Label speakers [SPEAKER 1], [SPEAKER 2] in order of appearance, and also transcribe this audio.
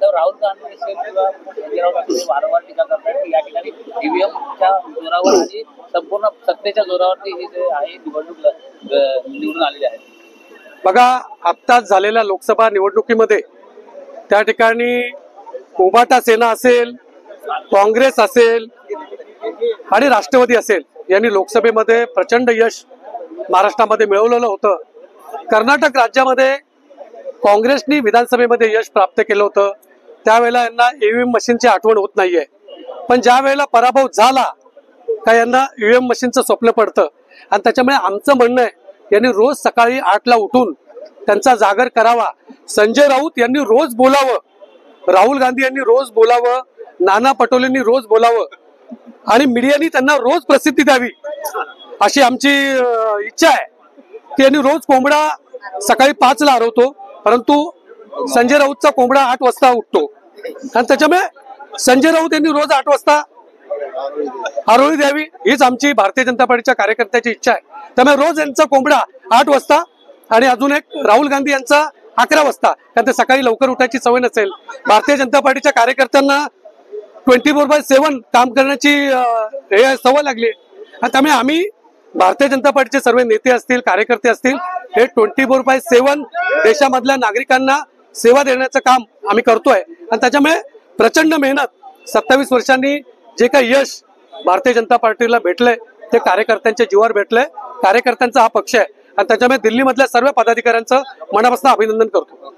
[SPEAKER 1] पाहिलं राहुल गांधी असेल किंवा संजय राऊत असेल वारंवार टीका करतात की या ठिकाणी ईव्हीएमच्या जोरावर आणि संपूर्ण सत्तेच्या जोरावरती हे जे आहे निवडणूक निवडून आलेली आहे।
[SPEAKER 2] बघा, आत्ताच झालेल्या लोकसभा निवडणुकीमध्ये त्या ठिकाणी उभाटा सेना असेल, काँग्रेस असेल आणि राष्ट्रवादी असेल यांनी लोकसभेमध्ये प्रचंड यश महाराष्ट्रामध्ये मिळवलेलं होतं। कर्नाटक राज्यामध्ये काँग्रेसनी विधानसभेमध्ये यश प्राप्त केलं होतं, त्यावेळेला यांना ईव्हीएम मशीनची आठवण होत नाहीये। पण ज्या वेळेला पराभव झाला का यांना ईव्हीएम मशीनचं स्वप्न पडतं आणि त्याच्यामुळे आमचं म्हणणं आहे यांनी रोज सकाळी 8ला उठून त्यांचा जागर करावा। संजय राऊत यांनी रोज बोलावं, राहुल गांधी यांनी रोज बोलावं, नाना पटोलेंनी रोज बोलावं आणि मीडियानी त्यांना रोज प्रसिद्धी द्यावी अशी आमची इच्छा आहे की यांनी रोज कोंबडा सकाळी 5ला हरवतो, परंतु संजय राऊतचा कोंबडा 8 वाजता उठतो आणि त्याच्यामुळे संजय राऊत यांनी रोज 8 वाजता आरोळी द्यावी हीच आमची भारतीय जनता पार्टीच्या कार्यकर्त्याची इच्छा आहे। त्यामुळे रोज यांचा कोंबडा 8 वाजता आणि अजून एक राहुल गांधी यांचा 11 वाजता, कारण ते सकाळी लवकर उठायची सवय नसेल। भारतीय जनता पार्टीच्या कार्यकर्त्यांना 24/7 काम करण्याची सवय लागली आणि त्यामुळे आम्ही भारतीय जनता पार्टीचे सर्व नेते असतील, कार्यकर्ते असतील, हे 24/7 देशामधल्या नागरिकांना सेवा देण्याचं काम आम्ही करतोय आणि त्याच्यामुळे प्रचंड मेहनत 27 वर्षांनी जे काही यश भारतीय जनता पार्टीला भेटलंय ते कार्यकर्त्यांच्या जीवावर भेटलंय। कार्यकर्त्यांचा हा पक्ष आहे आणि त्याच्यामुळे दिल्लीमधल्या सर्व पदाधिकाऱ्यांचं मनापासून अभिनंदन करतो।